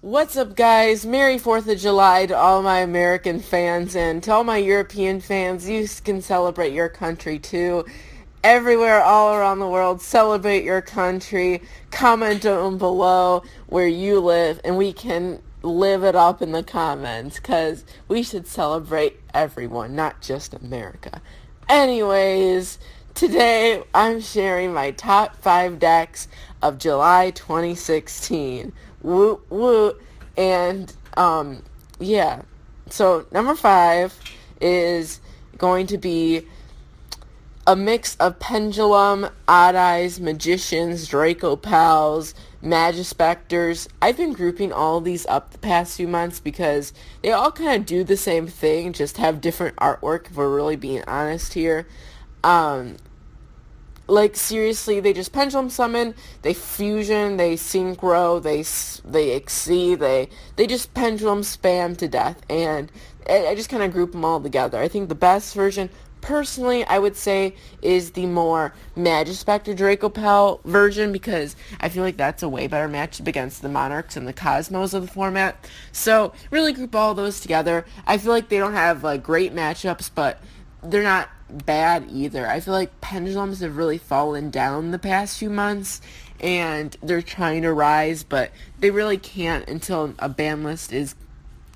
What's up, guys? Merry 4th of July to all my American fans, and to all my European fans, you can celebrate your country too. Everywhere, all around the world, celebrate your country. Comment down below where you live, and we can live it up in the comments, because we should celebrate everyone, not just America. Anyways, today I'm sharing my top 5 decks of July 2016. Woot woot. And yeah. So number 5 is going to be a mix of Pendulum, Odd Eyes, Magicians, Draco Pals, Magispectors. I've been grouping all of these up the past few months because they all kind of do the same thing, just have different artwork, if we're really being honest here. Um, like, seriously, they just pendulum summon, they fusion, they synchro, they exceed, they just pendulum spam to death, and I just kind of group them all together. I think the best version, personally, I would say, is the more Magispector Draco Pal version, because I feel like that's a way better matchup against the Monarchs and the Cosmos of the format. So, really group all those together. I feel like they don't have, like, great matchups, but they're not bad either. I feel like pendulums have really fallen down the past few months, and they're trying to rise, but they really can't until a ban list is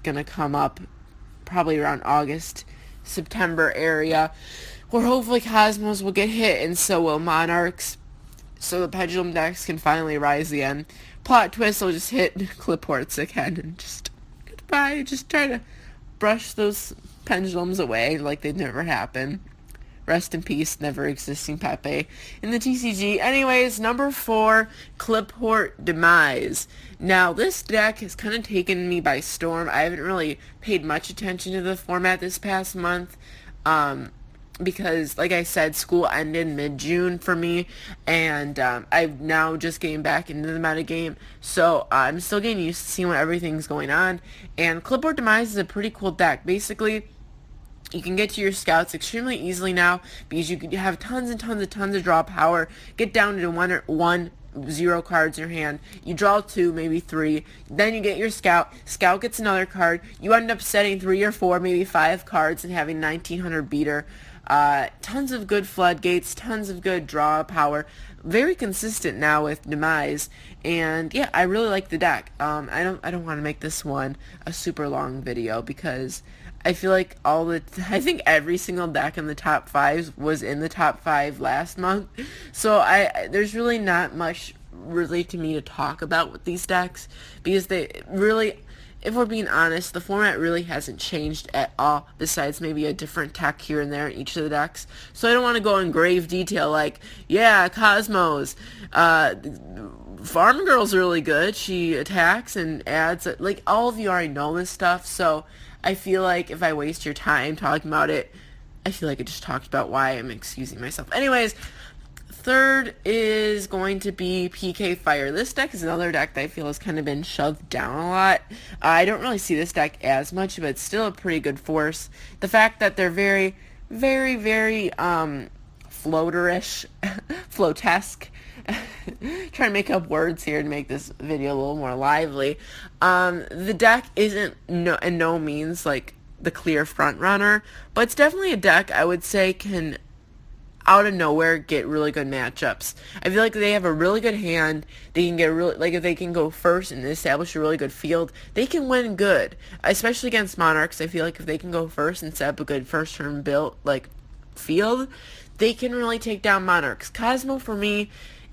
gonna come up, probably around August, September area, where hopefully Cosmos will get hit, and so will Monarchs, so the pendulum decks can finally rise again. Plot twist, will just hit Cliports again, and just goodbye, just try to brush those pendulums away like they'd never happen. Rest in peace, never existing Pepe in the TCG. Anyways, number 4, Cliport Demise. Now, this deck has kind of taken me by storm. I haven't really paid much attention to the format this past month, because, like I said, school ended mid-June for me, and I'm now just getting back into the metagame, so I'm still getting used to seeing what everything's going on, and Clipboard Demise is a pretty cool deck. Basically, you can get to your scouts extremely easily now because you can have tons of draw power. Get down to one, 0 cards in your hand. You draw 2, maybe 3. Then you get your scout. Scout gets another card. You end up setting 3 or 4, maybe 5 cards and having 1900 beater. Tons of good floodgates, tons of good draw power. Very consistent now with Demise, and yeah, I really like the deck. I don't want to make this one a super long video because I feel like I think every single deck in the top 5 was in the top 5 last month, so there's really not much really to me to talk about with these decks because they really, if we're being honest, the format really hasn't changed at all, besides maybe a different tech here and there in each of the decks. So I don't want to go in grave detail like, yeah, Cosmos, Farm Girl's really good. She attacks and adds, like, all of you already know this stuff, so I feel like if I waste your time talking about it, I feel like I just talked about why I'm excusing myself. Anyways, third is going to be PK Fire. This deck is another deck that I feel has kind of been shoved down a lot. I don't really see this deck as much, but it's still a pretty good force. The fact that they're very, very, floaterish, floatesque. Trying to make up words here to make this video a little more lively. The deck isn't in no means like the clear front runner, but it's definitely a deck I would say can out of nowhere get really good matchups. I feel like they have a really good hand. They can get really, like, if they can go first and establish a really good field, they can win good, especially against Monarchs. I feel like if they can go first and set up a good first turn built like field, they can really take down Monarchs. Cosmo, for me,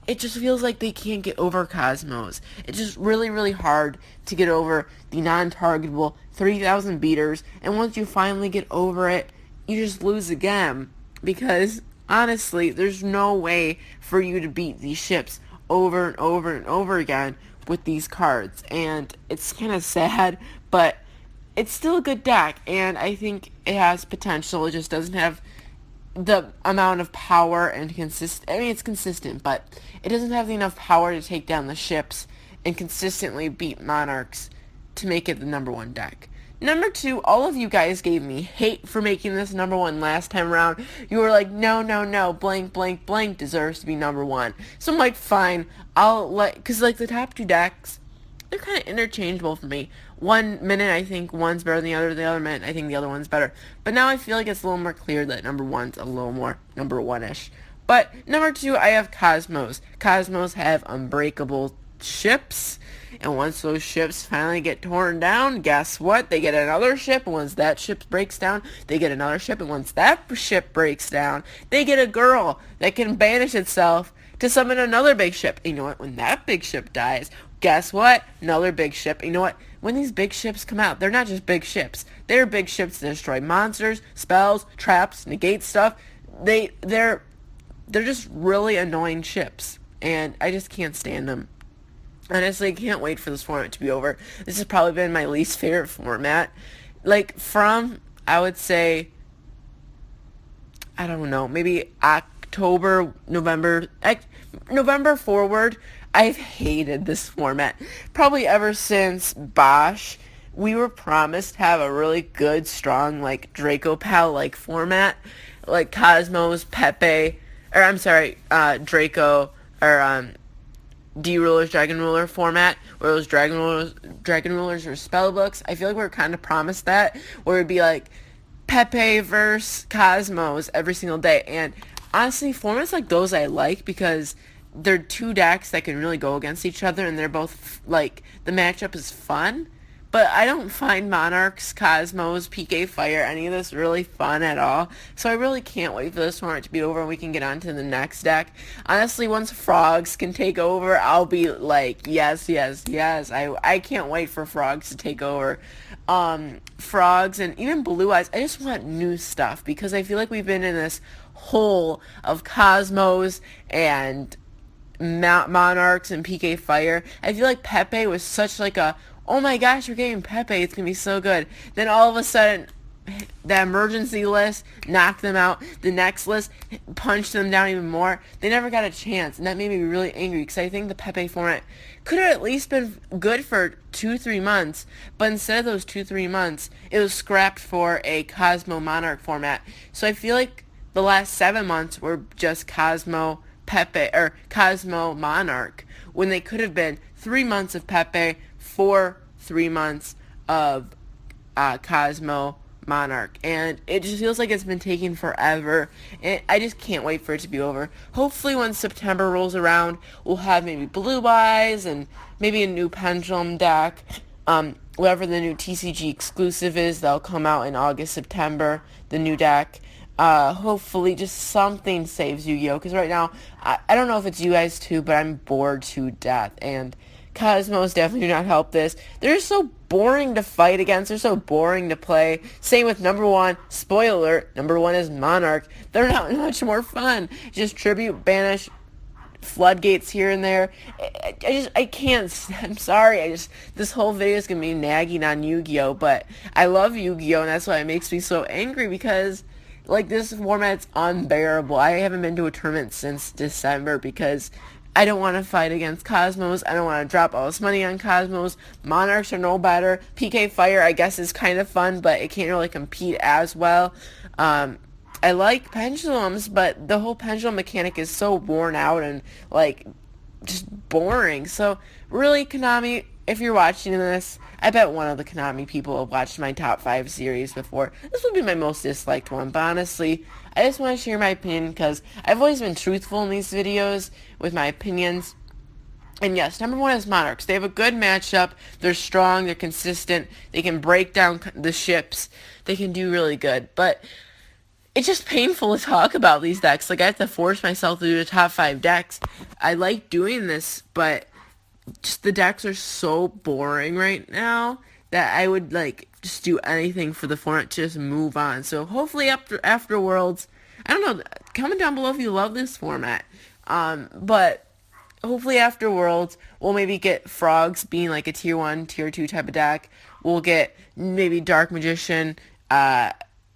it just feels like they can't get over Cosmos. It's just really hard to get over the non-targetable 3,000 beaters, and once you finally get over it, you just lose again, because honestly, there's no way for you to beat these ships over and over again with these cards, and it's kind of sad, but it's still a good deck, and I think it has potential. It just doesn't have the amount of power and I mean, it's consistent, but it doesn't have enough power to take down the ships and consistently beat Monarchs to make it the number 1 deck. Number 2, all of you guys gave me hate for making this number 1 last time around. You were like, no, blank deserves to be number 1. So I'm like, fine, because like the top 2 decks, they're kind of interchangeable for me. One minute I think one's better than the other minute I think the other one's better. But now I feel like it's a little more clear that number one's a little more number one-ish. But number two, I have Cosmos. Cosmos have unbreakable ships, and once those ships finally get torn down, guess what? They get another ship, and once that ship breaks down, they get another ship, and once that ship breaks down, they get a girl that can banish itself to summon another big ship. And you know what? When that big ship dies, guess what? Another big ship. And you know what? When these big ships come out, they're not just big ships. They're big ships to destroy monsters, spells, traps, negate stuff. They're just really annoying ships, and I just can't stand them. Honestly, I can't wait for this format to be over. This has probably been my least favorite format. Like, from, I would say, I don't know, maybe October, November forward, I've hated this format. Probably ever since Bosch, we were promised to have a really good, strong, like, Draco Pal-like format. Like, Cosmos, Pepe, or I'm sorry, Draco, or, D-Rulers, Dragon Ruler format, where those Dragon Rulers are spell books. I feel like we were kind of promised that, where it'd be like Pepe versus Cosmos every single day. And honestly, formats like those I like because they're two decks that can really go against each other, and they're both, like, the matchup is fun. But I don't find Monarchs, Cosmos, PK Fire, any of this really fun at all. So I really can't wait for this tournament to be over and we can get on to the next deck. Honestly, once Frogs can take over, I'll be like, yes, yes, yes. I can't wait for Frogs to take over. Frogs and even Blue Eyes, I just want new stuff because I feel like we've been in this hole of Cosmos and Monarchs and PK Fire. I feel like Pepe was such like a, oh my gosh, we're getting Pepe, it's gonna be so good. Then all of a sudden, the emergency list knocked them out. The next list punched them down even more. They never got a chance, and that made me really angry because I think the Pepe format could have at least been good for 2-3 months, but instead of those 2-3 months, it was scrapped for a Cosmo Monarch format. So I feel like the last 7 months were just Cosmo Pepe, or Cosmo Monarch, when they could have been 3 months of Pepe for 3 months of Cosmo Monarch, and it just feels like it's been taking forever, and I just can't wait for it to be over. Hopefully when September rolls around, we'll have maybe Blue Eyes and maybe a new Pendulum deck. Whatever the new TCG exclusive is, that'll come out in August, September, the new deck. Hopefully just something saves Yu-Gi-Oh! Because right now, I don't know if it's you guys too, but I'm bored to death, and Cosmos definitely do not help this. They're so boring to fight against. They're so boring to play. Same with number one. Spoiler alert, number one is Monarch. They're not much more fun. Just tribute, banish, floodgates here and there. I can't. I'm sorry. This whole video is going to be nagging on Yu-Gi-Oh! But I love Yu-Gi-Oh! And that's why it makes me so angry because, like, this format's unbearable. I haven't been to a tournament since December because I don't want to fight against Cosmos. I don't want to drop all this money on Cosmos. Monarchs are no better. PK Fire, I guess, is kind of fun, but it can't really compete as well. I like Pendulums, but the whole Pendulum mechanic is so worn out and, like, just boring. So, really, Konami, if you're watching this, I bet one of the Konami people have watched my top 5 series before. This would be my most disliked one, but honestly, I just want to share my opinion because I've always been truthful in these videos with my opinions. And yes, number one is Monarchs. They have a good matchup. They're strong. They're consistent. They can break down the ships. They can do really good. But it's just painful to talk about these decks. Like, I have to force myself to do the top 5 decks. I like doing this, but just the decks are so boring right now that I would, like, just do anything for the format to just move on. So hopefully after Worlds, I don't know, comment down below if you love this format. But hopefully after Worlds, we'll maybe get Frogs being like a tier 1, tier 2 type of deck. We'll get maybe Dark Magician,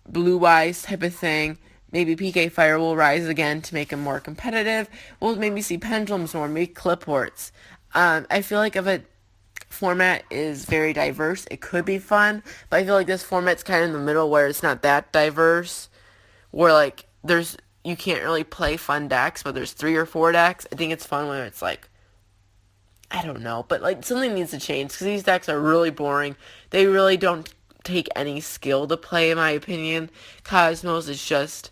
Blue Eyes type of thing. Maybe PK Fire will rise again to make them more competitive. We'll maybe see Pendulums more, maybe Cliports. I feel like if a format is very diverse, it could be fun, but I feel like this format's kind of in the middle where it's not that diverse, where, like, you can't really play fun decks, but there's 3 or 4 decks. I think it's fun when it's, like, I don't know, but like something needs to change because these decks are really boring. They really don't take any skill to play, in my opinion. Cosmos is just,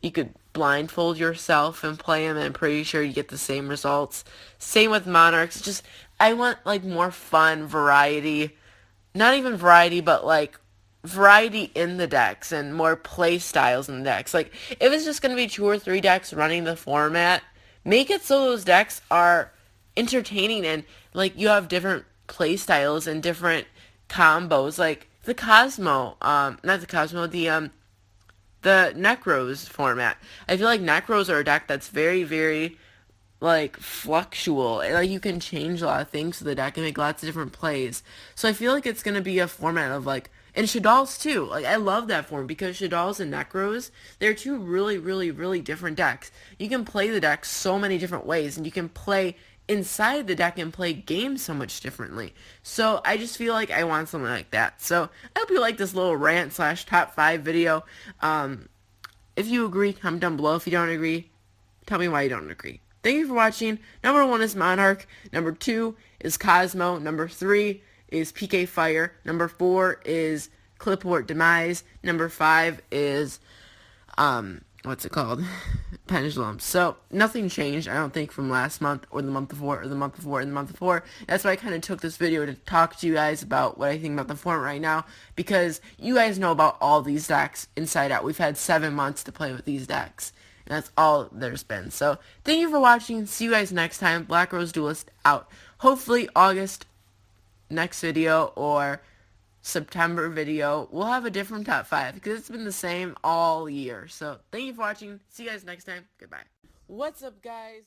you could blindfold yourself and play them, and I'm pretty sure you get the same results. Same with Monarchs. It's just, I want like more fun, variety. Not even variety, but like variety in the decks and more play styles in the decks. Like, if it's just going to be 2 or 3 decks running the format, make it so those decks are entertaining and like you have different play styles and different combos. Like the Cosmo, not the Cosmo, the Necros format. I feel like Necros are a deck that's very, very like fluctual. Like you can change a lot of things to the deck and make lots of different plays. So I feel like it's gonna be a format of like, and Shadal's too. Like I love that form because Shadal's and Necros, they're two really, really, really different decks. You can play the deck so many different ways, and you can play inside the deck and play games so much differently. So I just feel like I want something like that. So I hope you like this little rant slash top 5 video. If you agree, comment down below. If you don't agree, tell me why you don't agree. Thank you for watching. Number 1 is Monarch. Number 2 is Cosmo. Number 3 is PK Fire. Number 4 is Clipboard Demise. Number 5 is, what's it called? Pendulum. So, nothing changed, I don't think, from last month, or the month before, or the month before, and the month before. That's why I kind of took this video to talk to you guys about what I think about the format right now, because you guys know about all these decks inside out. We've had 7 months to play with these decks. And that's all there's been. So, thank you for watching. See you guys next time. Black Rose Duelist out. Hopefully, August next video or September video, we'll have a different top 5 because it's been the same all year. So, thank you for watching. See you guys next time. Goodbye. What's up, guys?